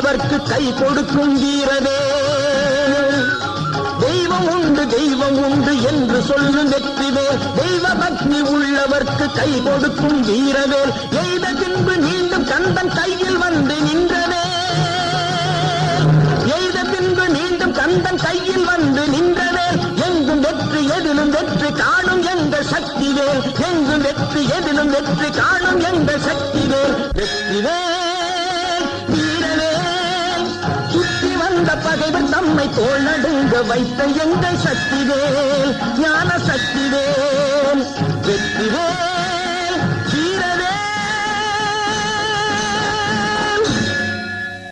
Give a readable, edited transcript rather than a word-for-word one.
உள்ளவர்க்கு கை கொடுக்கும் வீரவே. தெய்வம் உண்டு என்று சொல்லும் வெற்றிவேல். தெய்வ பக்தி உள்ளவர்க்கு கை கொடுக்கும் வீரவேல். எய்த பின்பு மீண்டும் கந்தன் கையில் வந்து நின்றவே. எய்த பின்பு மீண்டும் கந்தன் கையில் வந்து நின்றவே. எங்கும் வெற்றி எதிலும் வெற்றி காணும் எங்கள் சக்திவேல். எங்கும் வெற்றி எதிலும் வெற்றி காணும் எங்கள் சக்திவேல். வெற்றிவேல் வீரவேல். சுற்றி வந்த பகைவர் தம்மை தோள் நடுங்க வைத்த எங்கள் சக்திவேல். ஞான சக்திவேல். வெற்றிவேல்